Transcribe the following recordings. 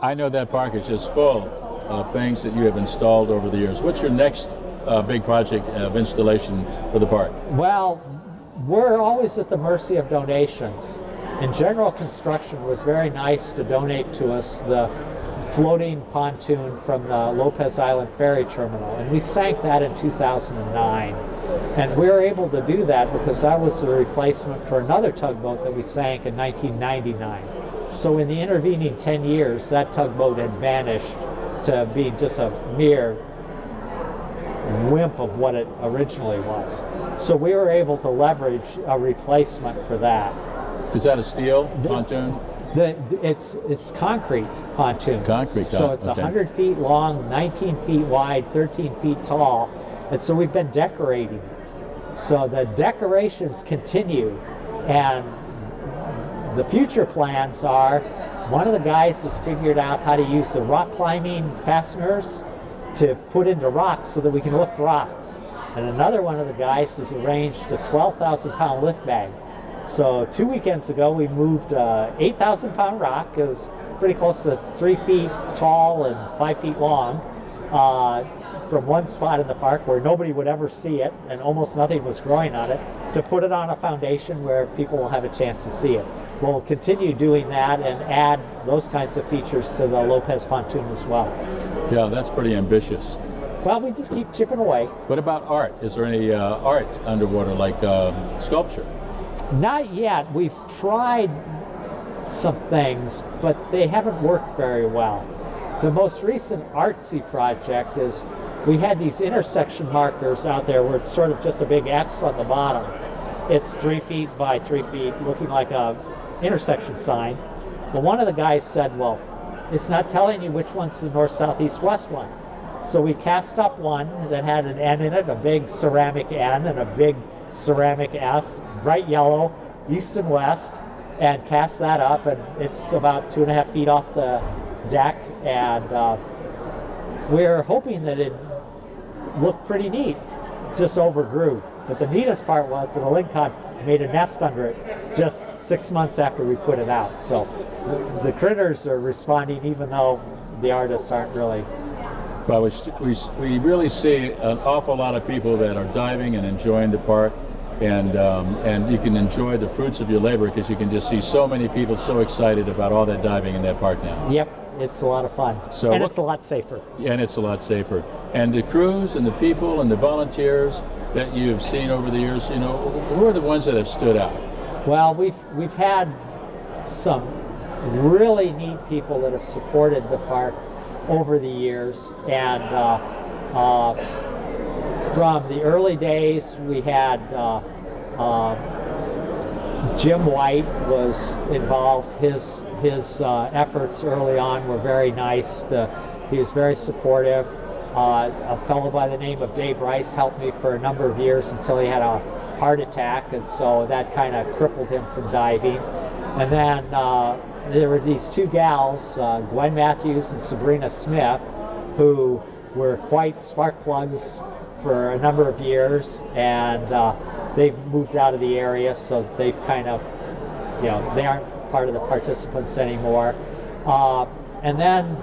I know that park is just full of things that you have installed over the years. What's your next big project of installation for the park? Well, we're always at the mercy of donations. And General Construction was very nice to donate to us the floating pontoon from the Lopez Island Ferry Terminal, and we sank that in 2009. And we were able to do that because that was a replacement for another tugboat that we sank in 1999. So in the intervening 10 years, that tugboat had vanished to be just a mere wimp of what it originally was. So we were able to leverage a replacement for that. Is that a steel pontoon? It's concrete pontoon. Concrete, so it's okay. 100 feet long, 19 feet wide, 13 feet tall. And so we've been decorating. So the decorations continue. And the future plans are, one of the guys has figured out how to use the rock climbing fasteners to put into rocks so that we can lift rocks. And another one of the guys has arranged a 12,000-pound lift bag. So 2 weekends ago, we moved 8,000-pound rock. It was pretty close to 3 feet tall and 5 feet long from one spot in the park where nobody would ever see it and almost nothing was growing on it, to put it on a foundation where people will have a chance to see it. We'll continue doing that and add those kinds of features to the Lopez pontoon as well. Yeah, that's pretty ambitious. Well, we just keep chipping away. What about art? Is there any art underwater, like sculpture? Not yet. We've tried some things, but they haven't worked very well. The most recent artsy project is we had these intersection markers out there where it's sort of just a big X on the bottom. It's 3 feet by 3 feet, looking like a intersection sign. Well, one of the guys said, well, it's not telling you which one's the north, south, east, west one. So we cast up one that had an N in it, a big ceramic N and a big ceramic S, bright yellow, east and west, and cast that up, and it's about 2.5 feet off the deck, and we're hoping that it looked pretty neat, just overgrew. But the neatest part was that a lingcod made a nest under it just 6 months after we put it out. So the critters are responding even though the artists aren't really. Well, we really see an awful lot of people that are diving and enjoying the park, and you can enjoy the fruits of your labor because you can just see so many people so excited about all that diving in that park now. Yep, it's a lot of fun, so and it's a lot safer. And it's a lot safer. And the crews and the people and the volunteers that you've seen over the years, you know, who are the ones that have stood out? Well, we've had some really neat people that have supported the park over the years, and from the early days we had Jim White was involved. His efforts early on were very nice. He was very supportive. A fellow by the name of Dave Rice helped me for a number of years until he had a heart attack, and so that kind of crippled him from diving. And then there were these two gals, Gwen Matthews and Sabrina Smith, who were quite spark plugs for a number of years, and they've moved out of the area, so they've kind of, you know, they aren't part of the participants anymore. And then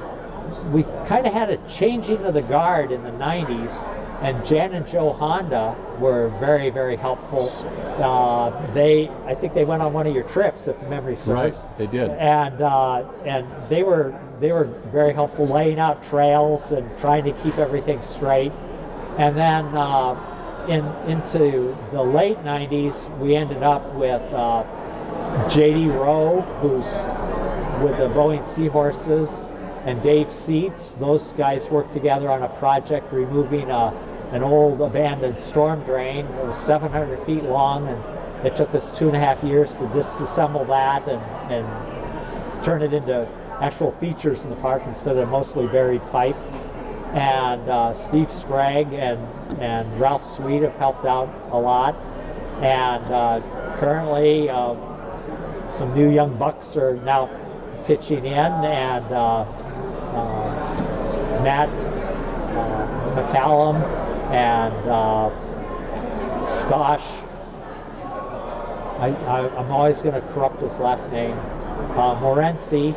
we kind of had a changing of the guard in the 90s, and Jan and Joe Honda were very, very helpful. I think they went on one of your trips, if memory serves. Right, they did. And they were very helpful, laying out trails and trying to keep everything straight. And then into the late 90s, we ended up with J.D. Rowe, who's with the Boeing Seahorses, and Dave Seats. Those guys worked together on a project removing an old abandoned storm drain. It was 700 feet long, and it took us 2.5 years to disassemble that and turn it into actual features in the park instead of mostly buried pipe. And Steve Sprague and Ralph Sweet have helped out a lot. And currently, some new young bucks are now pitching in, and Matt McCallum and Stosh. I'm always going to corrupt this last name. Morency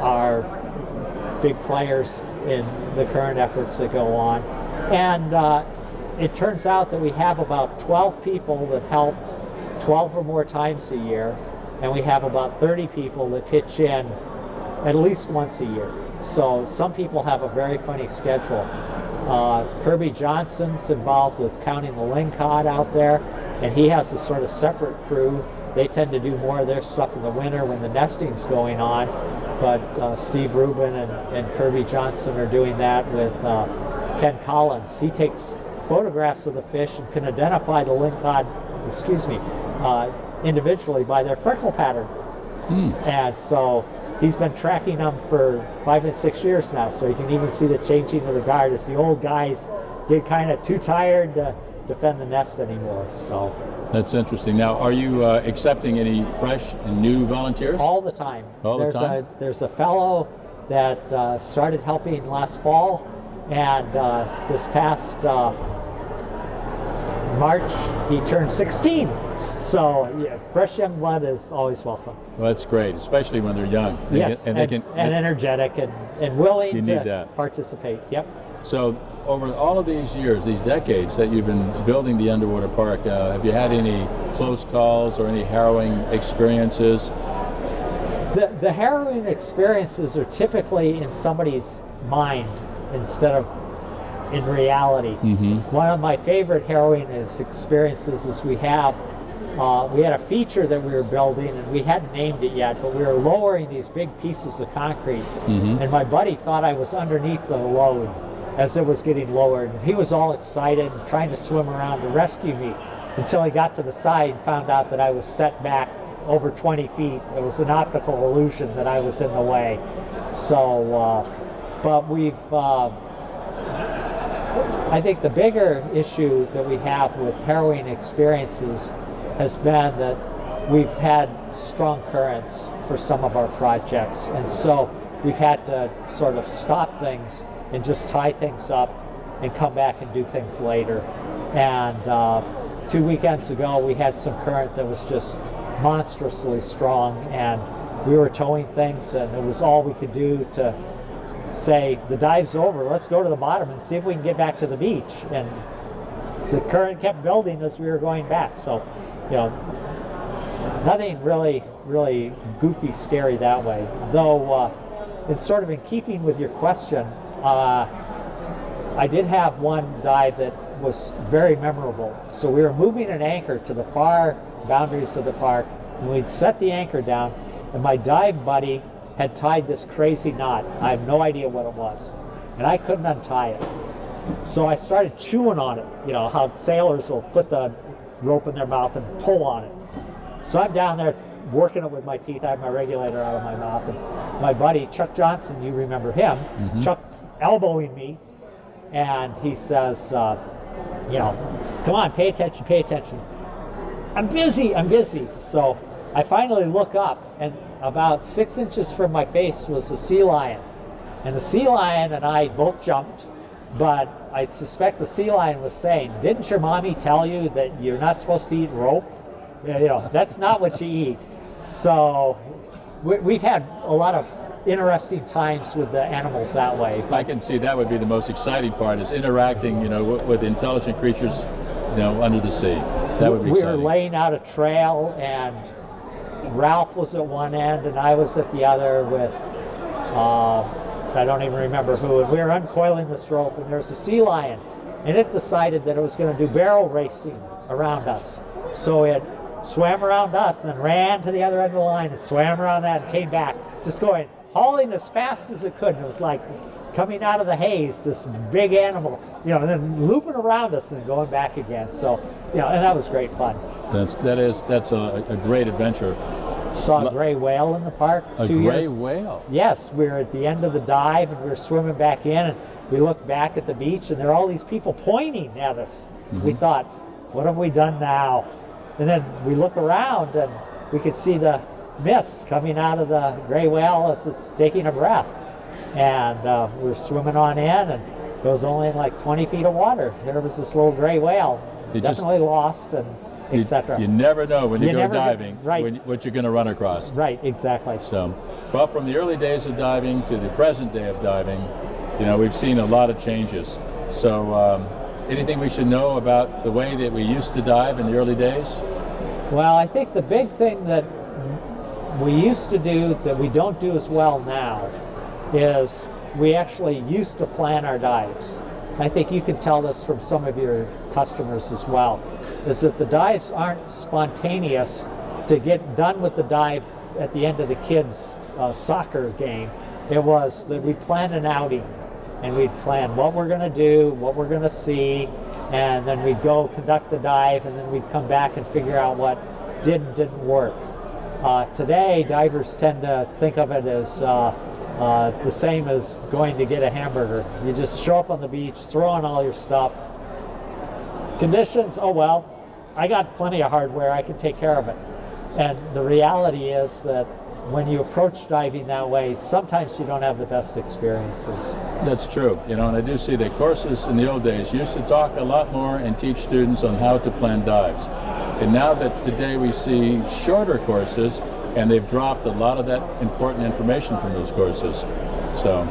are big players in the current efforts that go on. And it turns out that we have about 12 people that help 12 or more times a year, and we have about 30 people that pitch in at least once a year. So some people have a very funny schedule. Kirby Johnson's involved with counting the lingcod out there, and he has a sort of separate crew. They tend to do more of their stuff in the winter when the nesting's going on, but Steve Rubin and Kirby Johnson are doing that with Ken Collins. He takes photographs of the fish and can identify the lingcod, individually by their freckle pattern. And so he's been tracking them for 5 and 6 years now, so you can even see the changing of the guard as the old guys get kind of too tired to defend the nest anymore. So that's interesting. Now, are you accepting any fresh and new volunteers? All the time. All the time? There's a fellow that started helping last fall, and this past March he turned 16. So yeah, fresh young blood is always welcome. Well, that's great, especially when they're young. Yes, and energetic and willing to participate. Yep. So over all of these years, these decades that you've been building the underwater park, have you had any close calls or any harrowing experiences? The harrowing experiences are typically in somebody's mind instead of in reality. One of my favorite harrowing experiences is we had a feature that we were building, and we hadn't named it yet, but we were lowering these big pieces of concrete, and my buddy thought I was underneath the load as it was getting lowered, and he was all excited and trying to swim around to rescue me until he got to the side and found out that I was set back over 20 feet. It was an optical illusion that I was in the way. So, but we've I think the bigger issue that we have with harrowing experiences has been that we've had strong currents for some of our projects, and so we've had to sort of stop things and just tie things up and come back and do things later. And 2 weekends ago we had some current that was just monstrously strong, and we were towing things, and it was all we could do to say, the dive's over, let's go to the bottom and see if we can get back to the beach. And the current kept building as we were going back. So, you know, nothing really goofy, scary that way. Though, it's sort of in keeping with your question, I did have one dive that was very memorable. So we were moving an anchor to the far boundaries of the park, and we'd set the anchor down, and my dive buddy had tied this crazy knot. I have no idea what it was, and I couldn't untie it. So I started chewing on it, you know, how sailors will put the rope in their mouth and pull on it. So I'm down there working it with my teeth. I have my regulator out of my mouth, and my buddy, Chuck Johnson, you remember him, Chuck's elbowing me, and he says, you know, come on, pay attention, pay attention. I'm busy. So I finally look up, and about 6 inches from my face was a sea lion. And the sea lion and I both jumped, but I suspect the sea lion was saying, didn't your mommy tell you that you're not supposed to eat rope? You know, that's not what you eat. So we've had a lot of interesting times with the animals that way. I can see that would be the most exciting part, is interacting, you know, with intelligent creatures, you know, under the sea. That would be exciting. We were laying out a trail, and Ralph was at one end and I was at the other with I don't even remember who, and we were uncoiling this rope, and there was a sea lion, and it decided that it was going to do barrel racing around us. So it swam around us and ran to the other end of the line and swam around that and came back, just going, hauling as fast as it could. And it was like coming out of the haze, this big animal, you know, and then looping around us and going back again. So, you know, and that was great fun. That's a great adventure. Saw a gray whale in the park. A gray whale? Yes, we were at the end of the dive and we were swimming back in, and we looked back at the beach and there are all these people pointing at us. We thought, what have we done now? And then we look around and we could see the mist coming out of the gray whale as it's taking a breath. And we were swimming on in, and it was only in like 20 feet of water. There was this little gray whale, definitely lost, and etc. You never know when you go never know, diving right. what you're going to run across. Right, exactly. So, well, from the early days of diving to the present day of diving, you know, we've seen a lot of changes. So, anything we should know about the way that we used to dive in the early days? Well, I think the big thing that we used to do that we don't do as well now is we actually used to plan our dives. I think you can tell this from some of your customers as well, is that the dives aren't spontaneous to get done with the dive at the end of the kids' soccer game. It was that we planned an outing, and we'd plan what we're going to do, what we're going to see, and then we'd go conduct the dive, and then we'd come back and figure out what didn't work. Today, divers tend to think of it as the same as going to get a hamburger. You just show up on the beach, throw on all your stuff. Conditions, oh well, I got plenty of hardware, I can take care of it. And the reality is that when you approach diving that way, sometimes you don't have the best experiences. That's true, you know, and I do see that courses in the old days used to talk a lot more and teach students on how to plan dives. And now that today we see shorter courses, and they've dropped a lot of that important information from those courses. So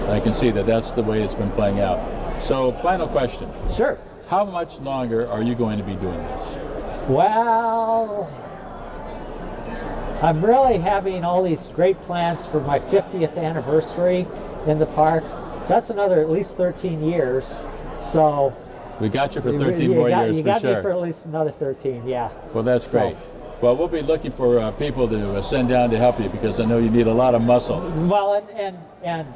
I can see that that's the way it's been playing out. So final question. Sure. How much longer are you going to be doing this? Well, I'm really having all these great plans for my 50th anniversary in the park. So that's another at least 13 years. So we got you for 13 more years for sure. You got me for at least another 13, yeah. Well, that's great. Well, we'll be looking for people to send down to help you, because I know you need a lot of muscle. Well, and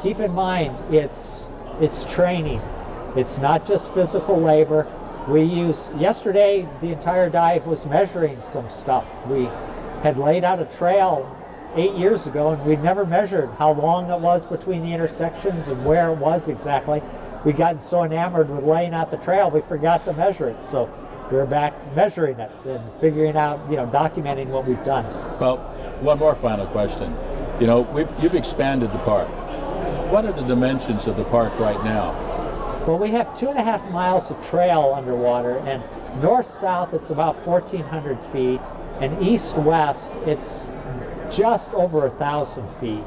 keep in mind, it's training. It's not just physical labor. Yesterday, the entire dive was measuring some stuff. We had laid out a trail 8 years ago, and we never measured how long it was between the intersections and where it was exactly. We'd gotten so enamored with laying out the trail, we forgot to measure it. So we're back measuring it and figuring out, you know, documenting what we've done. Well, one more final question. You know, you've expanded the park. What are the dimensions of the park right now? Well, we have 2.5 miles of trail underwater, and north-south it's about 1,400 feet, and east-west it's just over 1,000 feet.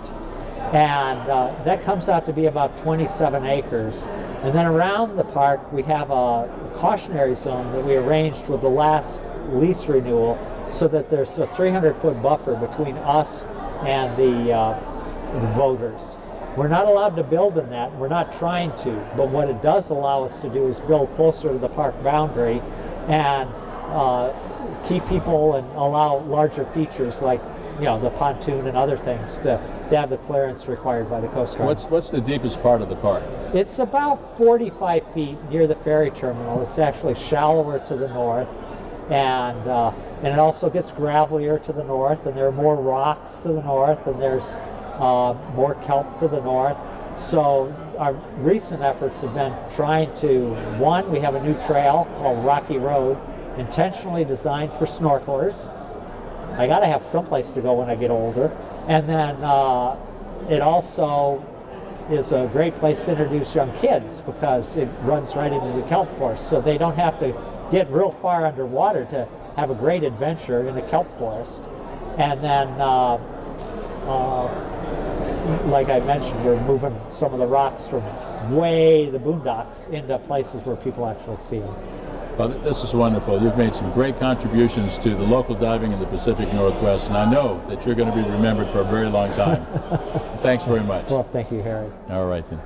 And that comes out to be about 27 acres. And then around the park we have a cautionary zone that we arranged with the last lease renewal, so that there's a 300-foot buffer between us and the boaters. We're not allowed to build in that, we're not trying to, but what it does allow us to do is build closer to the park boundary and keep people and allow larger features like, you know, the pontoon and other things to have the clearance required by the Coast Guard. What's the deepest part of the park? It's about 45 feet near the ferry terminal. It's actually shallower to the north, and it also gets gravelier to the north, and there are more rocks to the north, and there's more kelp to the north. So our recent efforts have been trying to, one, we have a new trail called Rocky Road, intentionally designed for snorkelers. I gotta have someplace to go when I get older. And then it also is a great place to introduce young kids, because it runs right into the kelp forest, so they don't have to get real far underwater to have a great adventure in the kelp forest. And then like I mentioned, we're moving some of the rocks from way the boondocks into places where people actually see them. Well, this is wonderful. You've made some great contributions to the local diving in the Pacific Northwest, and I know that you're going to be remembered for a very long time. Thanks very much. Well, thank you, Harry. All right, then.